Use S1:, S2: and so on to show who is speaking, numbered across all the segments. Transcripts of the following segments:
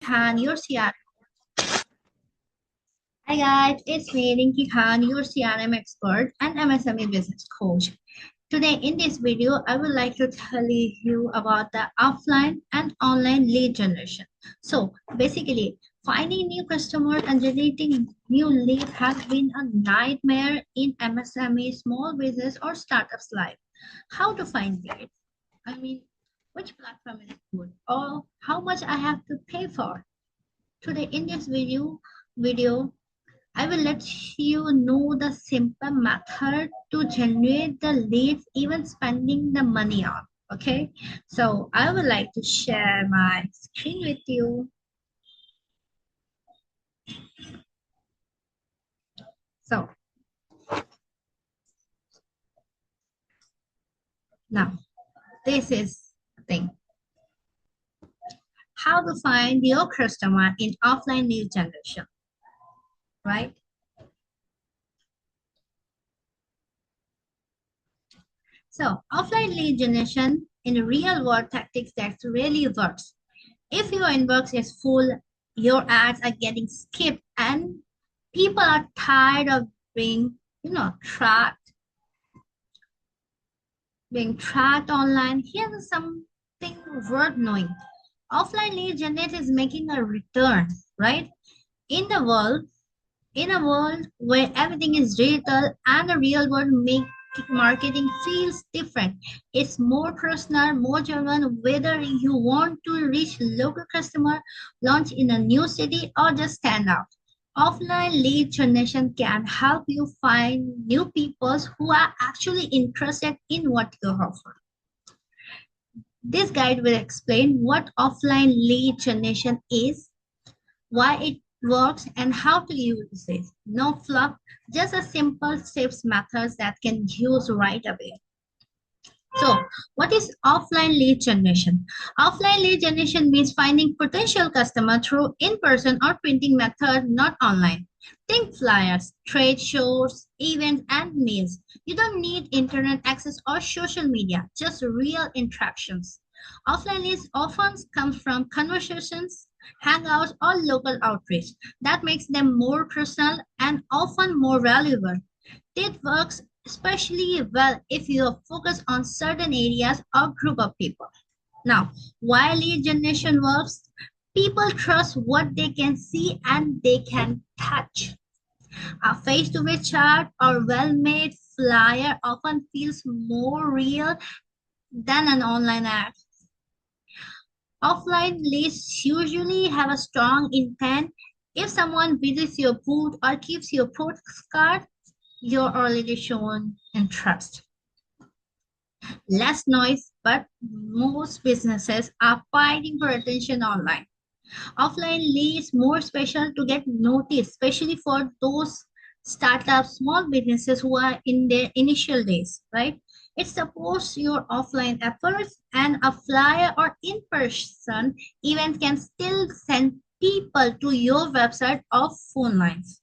S1: Khan, your CRM. Hi guys, it's me Rinki Khan, your CRM expert and MSME business coach. Today in this video, I would like to tell you about the offline and online lead generation. So basically, finding new customers and generating new leads has been a nightmare in MSME, small business or startups life. How to find leads? I mean, which platform is good or how much I have to pay for? Today in this video I will let you know the simple method to generate the leads, even spending the money on. Okay, so I would like to share my screen with you. So now this is the thing. How to find your customer in offline lead generation, right? So offline lead generation in real world tactics that really works. If your inbox is full, your ads are getting skipped and people are tired of being, tracked, being tracked online. Here's something worth knowing. Offline lead generation is making a return, right? In the world, in a world where everything is digital and the real world make marketing feels different. It's more personal, more genuine, whether you want to reach local customer, launch in a new city, or just stand out. Offline lead generation can help you find new people who are actually interested in what you offer. This guide will explain what offline lead generation is, why it works, and how to use it. No fluff, just a simple steps methods that can use right away. So, what is offline lead generation? Offline lead generation means finding potential customer through in-person or printing method, not online. Think flyers, trade shows, events, and mails. You don't need internet access or social media, just real interactions. Offline leads often come from conversations, hangouts, or local outreach. That makes them more personal and often more valuable. It works especially well if you focus on certain areas or group of people. Now, why lead generation works? People trust what they can see and they can touch. A face-to-face chat or well-made flyer often feels more real than an online ad. Offline leads usually have a strong intent. If someone visits your booth or keeps your postcard, you're already shown interest. Less noise, but most businesses are fighting for attention online. Offline leads more special to get noticed, especially for those startups, small businesses who are in their initial days, right? It supports your offline efforts, and a flyer or in-person event can still send people to your website or phone lines.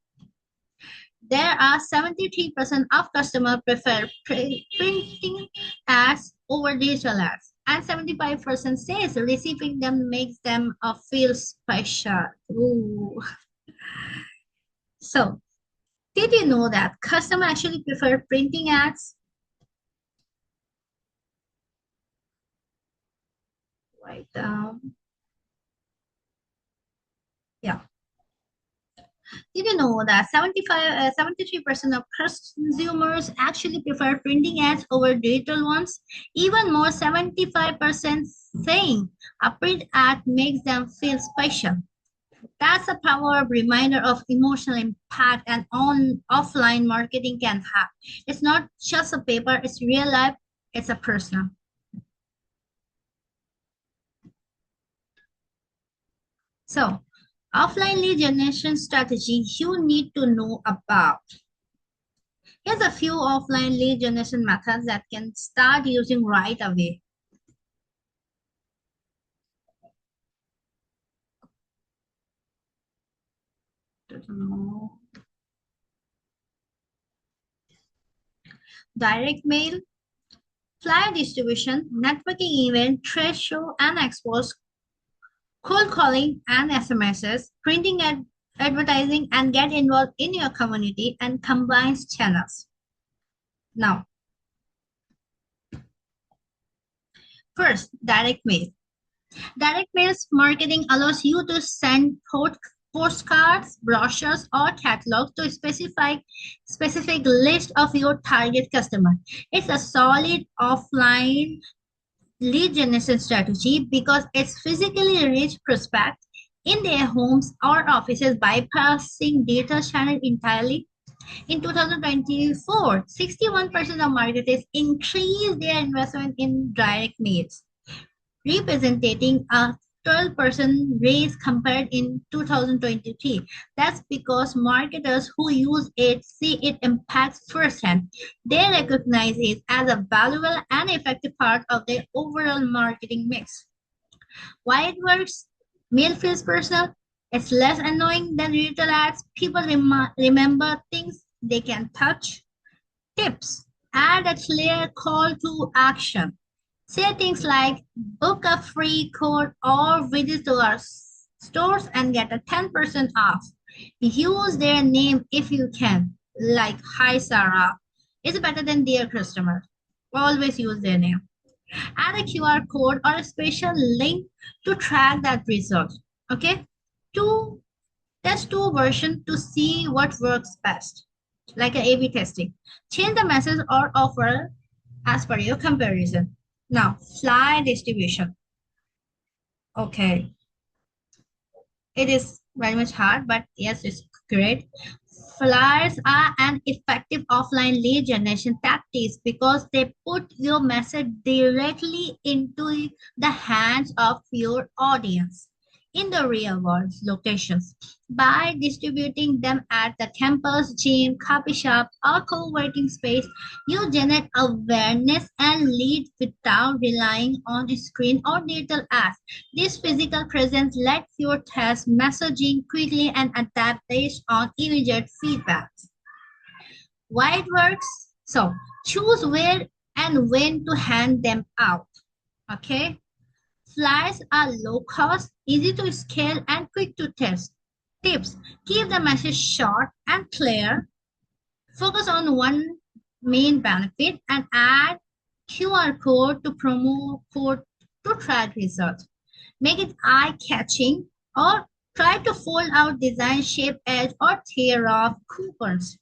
S1: There are 73% of customers prefer printing ads over digital ads, and 75% says receiving them makes them feel special. Ooh. So, did you know that customers actually prefer printing ads? Write down. Yeah. Did you know that 73% of consumers actually prefer printing ads over digital ones? Even more, 75% saying a print ad makes them feel special. That's a power reminder of emotional impact and on offline marketing can have. It's not just a paper, it's real life, it's a personal. So, offline lead generation strategy you need to know about. Here's a few offline lead generation methods that can start using right away. Direct mail, flyer distribution, networking event, trade show, and expos, cold calling and SMSs, printing and advertising, and get involved in your community and combines channels. Now, first, direct mail. Direct mails marketing allows you to send postcards, brochures, or catalogs to specific list of your target customer. It's a solid offline lead generation strategy because it's physically reach prospects in their homes or offices bypassing data channel entirely. In 2024, 61% of marketers increased their investment in direct mails, representing a 12% raise compared in 2023. That's because marketers who use it see it impacts firsthand. They recognize it as a valuable and effective part of their overall marketing mix. Why it works? Mail feels personal. It's less annoying than retail ads. People remember things they can touch. Tips. Add a clear call to action. Say things like book a free code or visit to our stores and get a 10% off. Use their name if you can, like Hi Sarah. It's better than dear customer. Always use their name. Add a QR code or a special link to track that result. Okay? Two Test two version to see what works best, like a A/B testing. Change the message or offer as per your comparison. Now, fly distribution. Okay, it is very much hard, but yes, it's great. Flyers are an effective offline lead generation tactics because they put your message directly into the hands of your audience in the real world locations. By distributing them at the campus, gym, coffee shop, or co-working space, you generate awareness and lead without relying on a screen or digital ads. This physical presence lets you test messaging quickly and adapt based on immediate feedback. Why it works? So choose where and when to hand them out. Okay. Flyers are low cost, easy to scale, and quick to test. Tips. Keep the message short and clear. Focus on one main benefit and add QR code to promote code to track results. Make it eye-catching or try to fold out design shape edge or tear off coupons.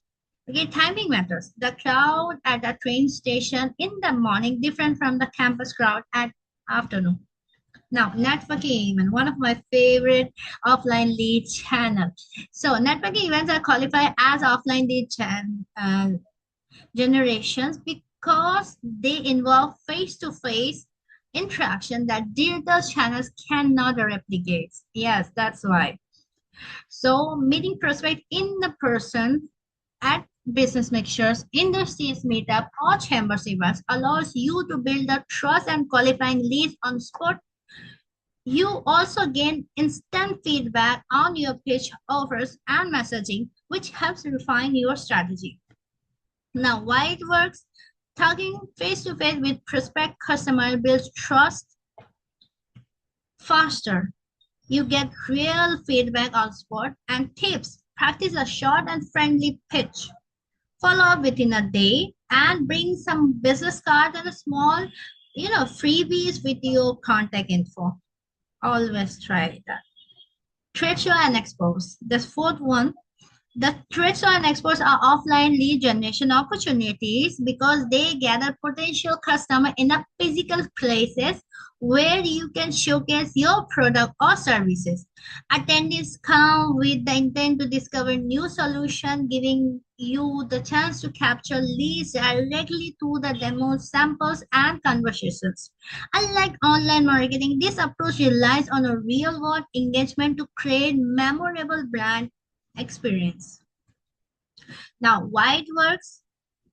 S1: Okay, timing matters. The crowd at the train station in the morning different from the campus crowd at afternoon. Now, networking event, one of my favorite offline lead channels. So, networking events are qualified as offline lead generations because they involve face-to-face interaction that digital channels cannot replicate. Yes, that's why. So, meeting prospect in the person at business mixtures, industries meetup, or chambers events allows you to build the trust and qualifying leads on spot. You also gain instant feedback on your pitch, offers, and messaging, which helps refine your strategy. Now, why it works? Talking face to face with prospect customer builds trust faster. You get real feedback on spot and tips. Practice a short and friendly pitch. Follow up within a day and bring some business cards and a small, freebies with your contact info. Always try that. Trade show and expos. The fourth one, the trade show and expos are offline lead generation opportunities because they gather potential customer in the physical places where you can showcase your product or services. Attendees come with the intent to discover new solution, giving you the chance to capture leads directly through the demos, samples, and conversations. Unlike online marketing, this approach relies on a real-world engagement to create memorable brand experience. Now, why it works?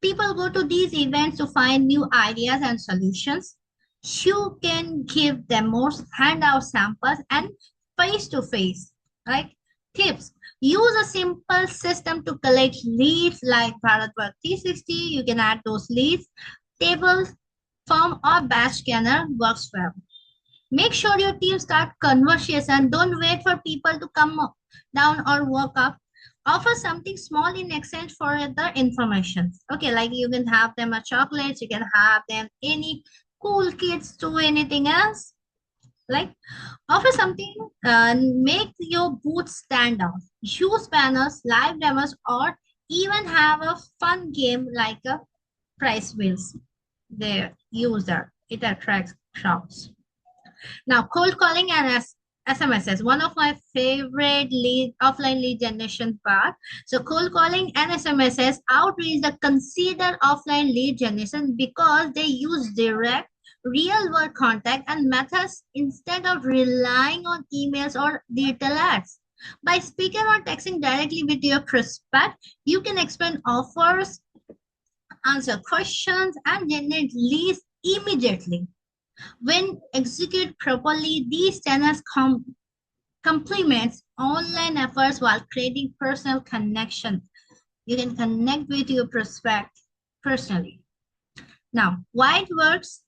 S1: People go to these events to find new ideas and solutions. You can give demos, hand out samples, and face to face. Like tips, use a simple system to collect leads like Bharatwar 360. You can add those leads. Tables, form, or batch scanner works well. Make sure your team start conversation. Don't wait for people to come down or walk up. Offer something small in exchange for the information. Okay, like you can have them a chocolate, you can have them any cool kids to anything else. Like offer something, make your booth stand out. Use banners, live demos, or even have a fun game like a price wheels. They use that. It attracts crowds. Now, cold calling and SMSs, one of my favorite offline lead generation part. So, cold calling and SMSs outreach the considered offline lead generation because they use direct, real world contact and methods instead of relying on emails or digital ads. By speaking or texting directly with your prospect, you can explain offers, answer questions, and generate leads immediately. When executed properly, these channels complements online efforts while creating personal connection. You can connect with your prospect personally. Now, why it works?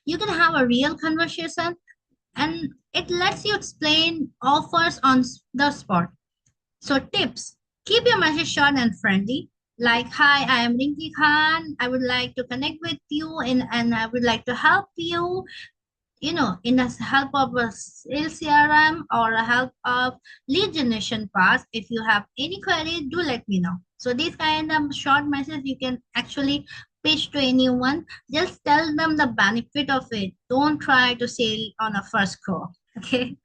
S1: You can have a real conversation and it lets you explain offers on the spot. So tips, keep your message short and friendly. Like, hi, I am Rinki Khan. I would like to connect with you and I would like to help you, in the help of a sales CRM or a help of lead generation path. If you have any query, do let me know. So these kind of short messages you can actually pitch to anyone. Just tell them the benefit of it. Don't try to sell on a first call. Okay.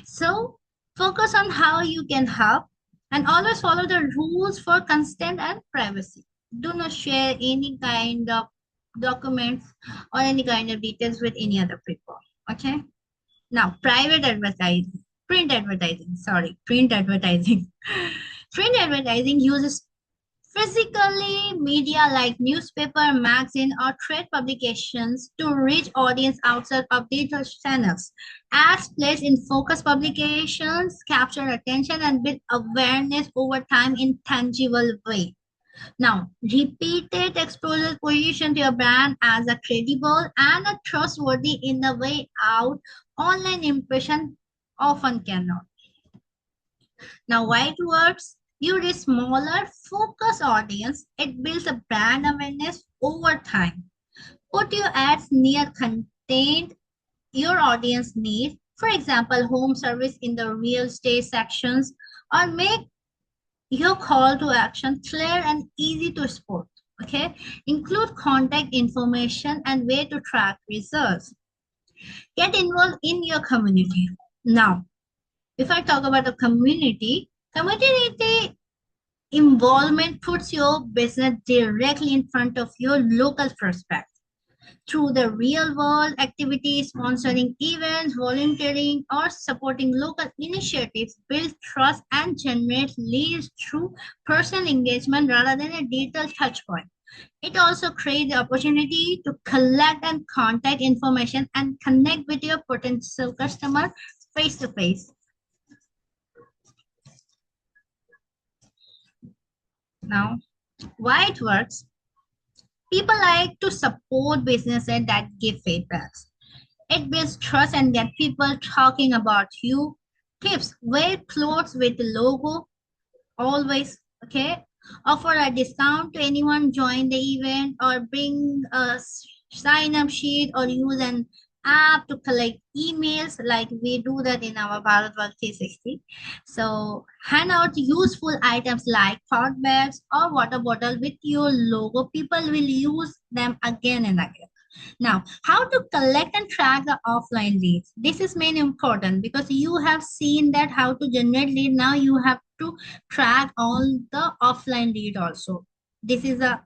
S1: So focus on how you can help and always follow the rules for consent and privacy. Do not share any kind of documents or any kind of details with any other people. Okay. Now, private advertising, print advertising. Print advertising uses physically media like newspaper, magazine, or trade publications to reach audience outside of digital channels. Ads placed in focus publications capture attention and build awareness over time in tangible way. Now, repeated exposure positions your brand as a credible and a trustworthy in the way out online impression often cannot. Now, why it works? You reach smaller, focus audience. It builds a brand awareness over time. Put your ads near content your audience needs. For example, home service in the real estate sections, or make your call to action clear and easy to spot. Okay, include contact information and way to track results. Get involved in your community. Now, if I talk about the community involvement puts your business directly in front of your local prospects through the real world activities, sponsoring events, volunteering, or supporting local initiatives, build trust and generate leads through personal engagement rather than a digital touchpoint. It also creates the opportunity to collect and contact information and connect with your potential customer face to face. Now, why it works? People like to support businesses that give feedbacks. It builds trust and get people talking about you. Tips, wear clothes with the logo always, okay? Offer a discount to anyone join the event or bring a sign up sheet or use an app to collect emails like we do that in our Bharat Work 360. So hand out useful items like tote bags or water bottle with your logo. People will use them again and again. Now, how to collect and track the offline leads. This is main important because you have seen that how to generate lead. Now you have to track all the offline lead also. This is a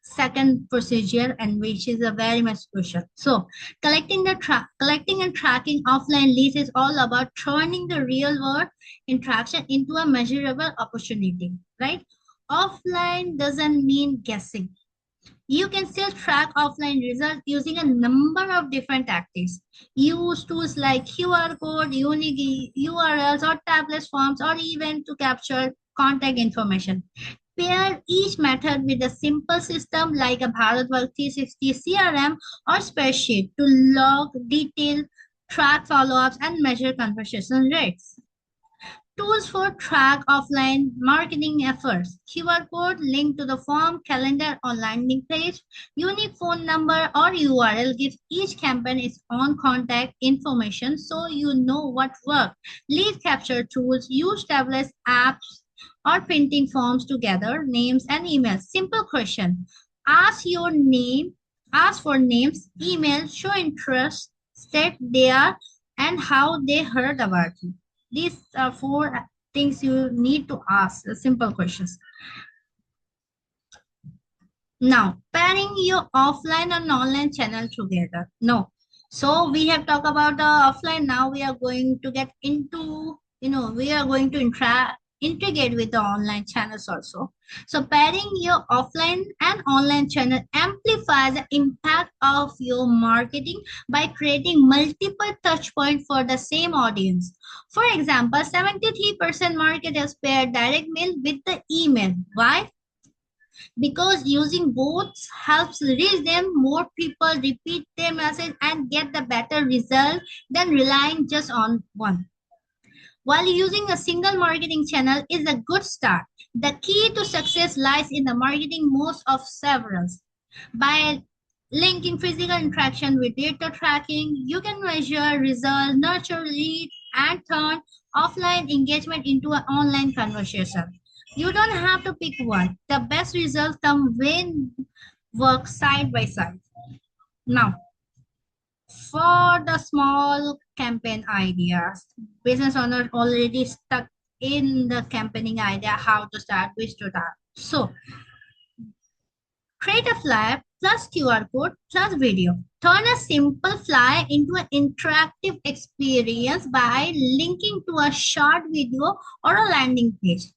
S1: second procedure and which is a very much crucial. So collecting and tracking offline leads is all about turning the real world interaction into a measurable opportunity, right? Offline doesn't mean guessing. You can still track offline results using a number of different tactics. Use tools like QR code, unique URLs, or tablet forms, or even to capture contact information. Pair each method with a simple system like a Bharat Work 360 CRM or spreadsheet to log detailed track follow-ups, and measure conversion rates. Tools for track offline marketing efforts. QR code linked to the form, calendar, or landing page. Unique phone number or URL gives each campaign its own contact information so you know what worked. Lead capture tools. Use tablets, apps, or printing forms together, names and emails. Simple question. Ask your name, ask for names, email, show interest, state their and how they heard about you. These are four things you need to ask, simple questions. Now, pairing your offline and online channel together. No. So we have talked about the offline. Now we are going to get into, we are going to integrate with the online channels also. So pairing your offline and online channel amplifies the impact of your marketing by creating multiple touch points for the same audience. For example, 73% marketers pair direct mail with the email. Why? Because using both helps reach them. More people repeat their message and get the better result than relying just on one. While using a single marketing channel is a good start, the key to success lies in the marketing most of several. By linking physical interaction with data tracking, you can measure results, nurture leads, and turn offline engagement into an online conversation. You don't have to pick one. The best results come when work side by side. Now, for the small campaign ideas, business owner already stuck in the campaigning idea, how to start, which to start. So, create a flyer plus QR code plus video. Turn a simple flyer into an interactive experience by linking to a short video or a landing page,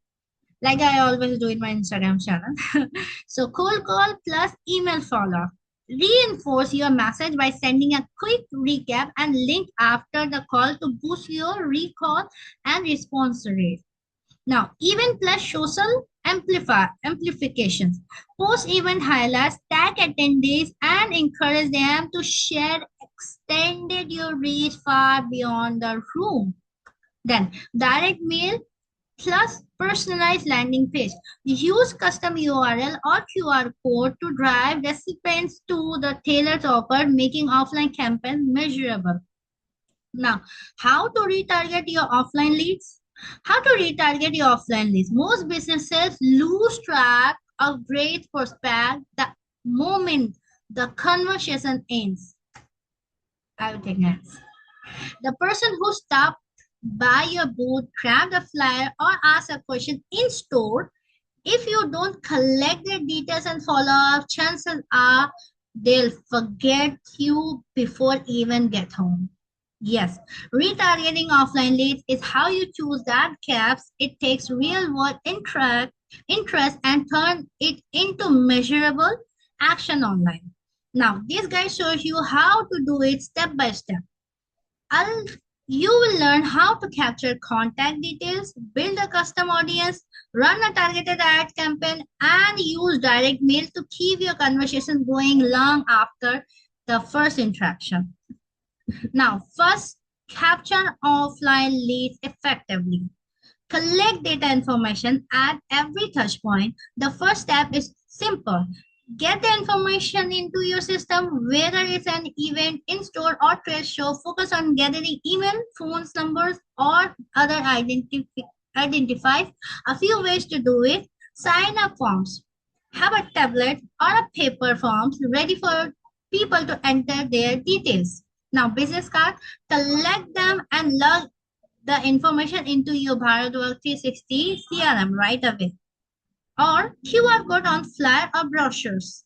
S1: like I always do in my Instagram channel. So cold call plus email follow. Reinforce your message by sending a quick recap and link after the call to boost your recall and response rate. Now, event plus social amplifications. Post event highlights, tag attendees, and encourage them to share. Extended your reach far beyond the room. Then, direct mail plus personalized landing page. Use custom URL or QR code to drive recipients to the tailored offer, making offline campaign measurable. Now, how to retarget your offline leads? How to retarget your offline leads? Most businesses lose track of great prospect the moment the conversation ends. I will take next. The person who stopped by your booth, grabbed a flyer, or asked a question in store, if you don't collect their details and follow up, chances are they'll forget you before even get home. Yes, retargeting offline leads is how you choose that gaps. It takes real world interest and turn it into measurable action online. Now, this guide shows you how to do it step by step. I'll, you will learn how to capture contact details, build a custom audience, run a targeted ad campaign, and use direct mail to keep your conversation going long after the first interaction. Now, first, capture offline leads effectively. Collect data information at every touch point. The first step is simple. Get the information into your system, whether it's an event, in-store, or trade show. Focus on gathering email, phones, numbers, or other identifies. A few ways to do it. Sign up forms. Have a tablet or a paper forms ready for people to enter their details. Now, business card, collect them and log the information into your Bharatwork 360 CRM right away. Or QR code on flyer or brochures.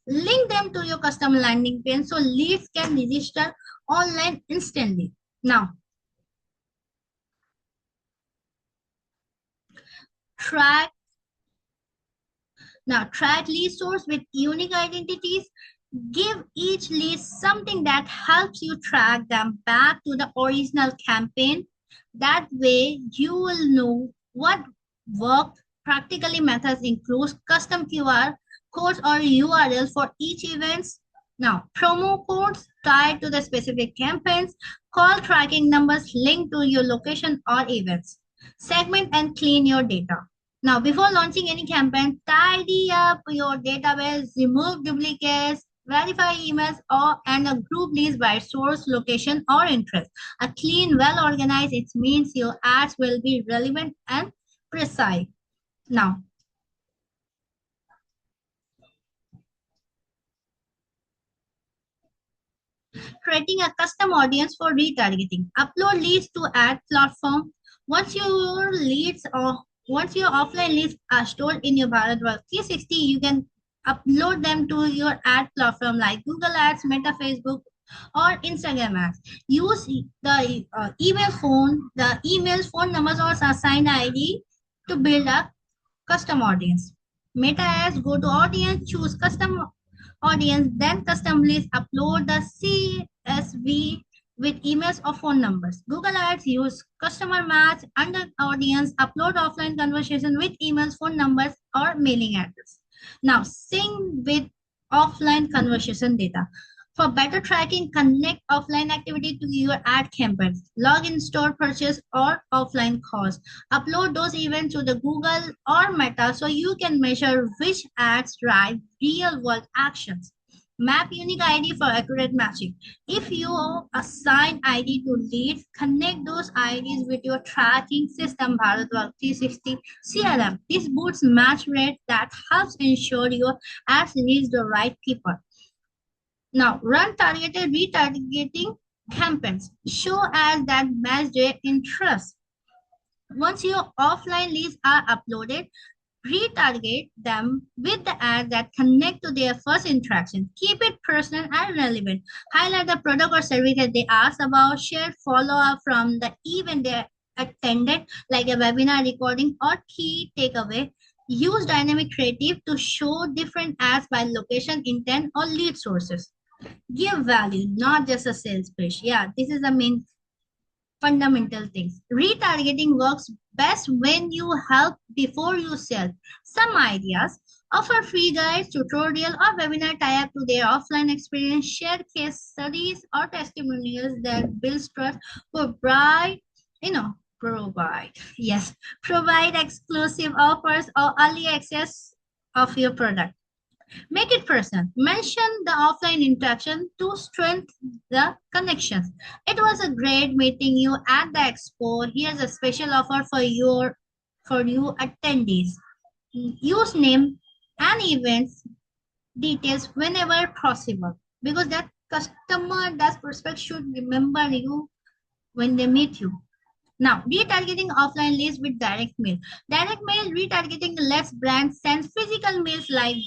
S1: Link them to your custom landing page so leads can register online instantly. Now, track lead source with unique identities. Give each lead something that helps you track them back to the original campaign. That way, you will know what worked. Practically methods include custom QR codes or URL for each event. Now, promo codes tied to the specific campaigns, call tracking numbers linked to your location or events. Segment and clean your data. Now, before launching any campaign, tidy up your database, remove duplicates, verify emails or and a group list by source, location, or interest. A clean, well organized, it means your ads will be relevant and precise. Now, creating a custom audience for retargeting. Upload leads to ad platform. Once your leads or once your offline leads are stored in your Bharat 360, you can upload them to your ad platform like Google Ads, Meta, Facebook, or Instagram ads. Use the emails, phone numbers, or assigned ID to build a custom audience. Meta ads, go to audience, choose custom audience, then custom list, upload the CSV with emails or phone numbers. Google Ads, use customer match under audience, upload offline conversation with emails, phone numbers, or mailing address. Now, sync with offline conversation data. For better tracking, connect offline activity to your ad campaigns. Log in store purchase or offline calls. Upload those events to the Google or Meta so you can measure which ads drive real world actions. Map unique ID for accurate matching. If you assign ID to leads, connect those IDs with your tracking system Bharatwal 360 CRM. This boosts match rate that helps ensure your ads reach the right people. Now, run targeted retargeting campaigns. Show ads that match their interests. Once your offline leads are uploaded, retarget them with the ads that connect to their first interaction. Keep it personal and relevant. Highlight the product or service that they asked about. Share follow-up from the event they attended, like a webinar recording or key takeaway. Use dynamic creative to show different ads by location, intent, or lead sources. Give value, not just a sales pitch. Yeah, this is the main fundamental things. Retargeting works best when you help before you sell. Some ideas: offer free guides, tutorial, or webinar tie up to their offline experience. Share case studies or testimonials that build trust. Provide, provide exclusive offers or early access of your product. Make it personal. Mention the offline interaction to strengthen the connections. It was a great meeting you at the expo. Here's a special offer for you attendees. Use name and events details whenever possible because that customer, that prospect should remember you when they meet you. Now, retargeting offline leads with direct mail. Direct mail retargeting lets brands send physical mails like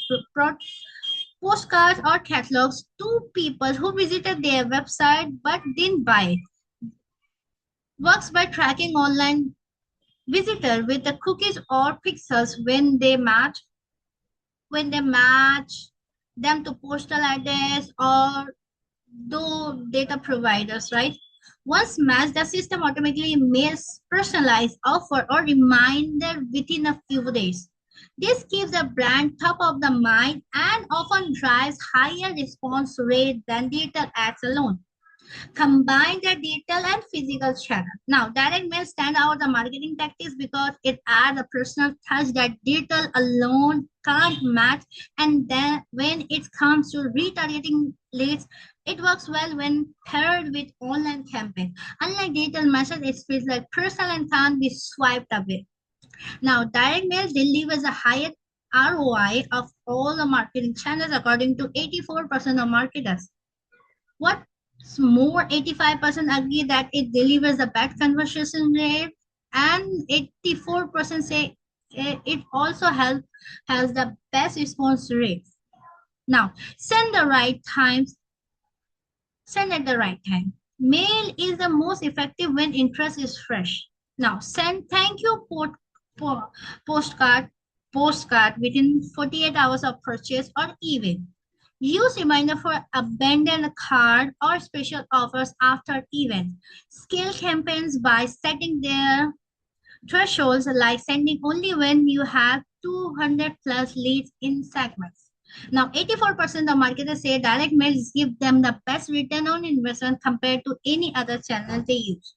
S1: postcards or catalogs to people who visited their website but didn't buy it. Works by tracking online visitor with the cookies or pixels when they match them to postal address or the data providers, right? Once matched, the system automatically mails personalized offer or reminder within a few days. This keeps the brand top of the mind and often drives higher response rate than digital ads alone. Combine the digital and physical channel. Now, direct mail stand out the marketing tactics because it adds a personal touch that digital alone can't match. And then when it comes to retargeting leads, it works well when paired with online campaign. Unlike digital message, it feels like personal and can't be swiped away. Now, direct mail delivers a higher ROI of all the marketing channels according to 84% of marketers. What's more, 85% agree that it delivers a bad conversion rate, and 84% say it also has the best response rate. Now, send at the right time. Mail is the most effective when interest is fresh. Now, send thank you po- postcard postcard within 48 hours of purchase or event. Use reminder for abandoned card or special offers after event. Scale campaigns by setting their thresholds like sending only when you have 200 plus leads in segments. Now, 84% of marketers say direct mails give them the best return on investment compared to any other channel they use.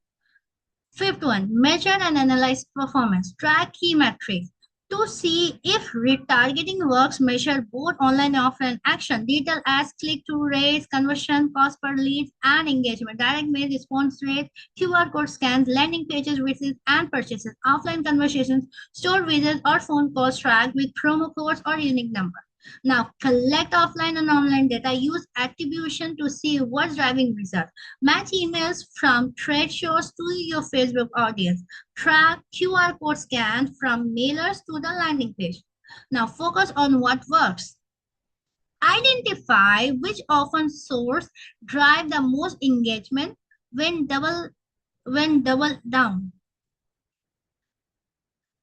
S1: Fifth one, measure and analyze performance. Track key metrics. To see if retargeting works, measure both online and offline action. Detail as click-through rates, conversion, cost per lead, and engagement. Direct mail response rate, QR code scans, landing pages visits, and purchases. Offline conversations, store visits, or phone calls tracked with promo codes or unique number. Now, collect offline and online data. Use attribution to see what's driving results. Match emails from trade shows to your Facebook audience. Track QR code scan from mailers to the landing page. Now, focus on what works. Identify which often source drive the most engagement when double down.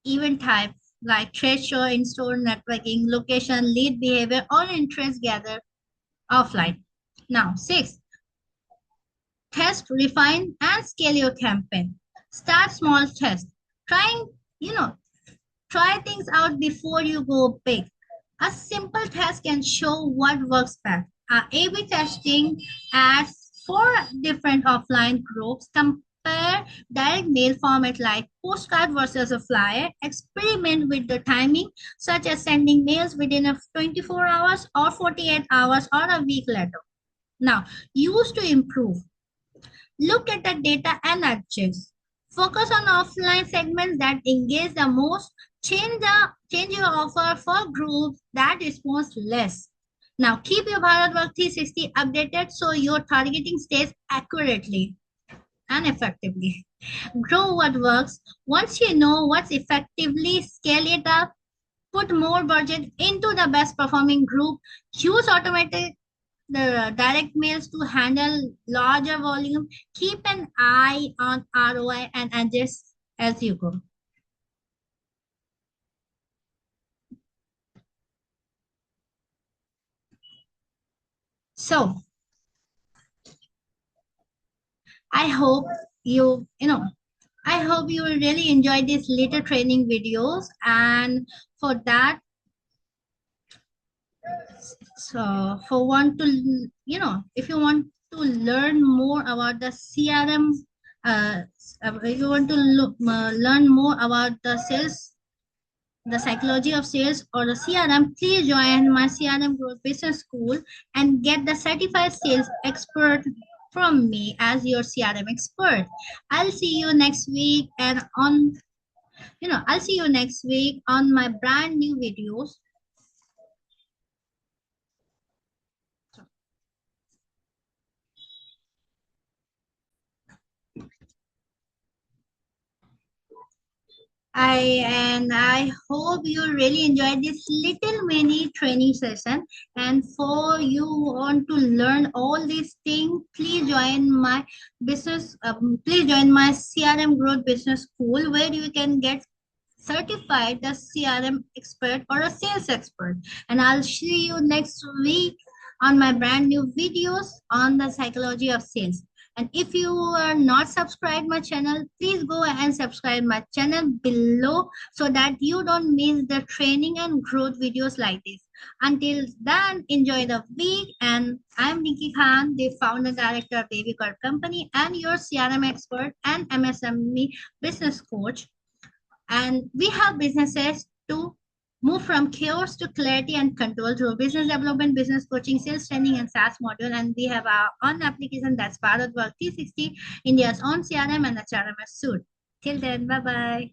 S1: Event type like trade show, in-store networking, location, lead behavior, or interest gather offline. Now, six, test, refine, and scale your campaign. Start small tests. Trying, you know, try things out before you go big. A simple test can show what works best. A/B testing adds four different offline groups. Compare direct mail format like postcard versus a flyer. Experiment with the timing, such as sending mails within a 24 hours or 48 hours or a week later. Now, use to improve. Look at the data and adjust. Focus on offline segments that engage the most. Change your offer for groups that respond less. Now keep your Bharat Work 360 updated so your targeting stays accurately and effectively. Grow what works. Once you know what's effectively, scale it up. Put more budget into the best performing group. Use automated the direct mails to handle larger volume. Keep an eye on ROI and adjust as you go. So I hope I hope you will really enjoy these little training videos. And for that, so for want to, if you want to learn more about the CRM, if you want to learn more about the psychology of sales or the CRM, please join my CRM Growth Business School and get the certified sales expert from me as your CRM expert. I'll see you next week and I'll see you next week on my brand new videos. I hope you really enjoyed this little mini training session. And for you want to learn all these things, please join my please join my CRM Growth Business School where you can get certified the CRM expert or a sales expert. And I'll see you next week on my brand new videos on the psychology of sales. And if you are not subscribed my channel, please go and subscribe my channel below so that you don't miss the training and growth videos like this. Until then, enjoy the week. And I'm Rinki Khan, the founder director of Baby Card Company and your CRM expert and MSME business coach. And we help businesses to move from chaos to clarity and control through business development, business coaching, sales training, and SaaS module. And we have our own application that's Bharat Work 360, India's own CRM and HRMS suite. Till then, bye bye.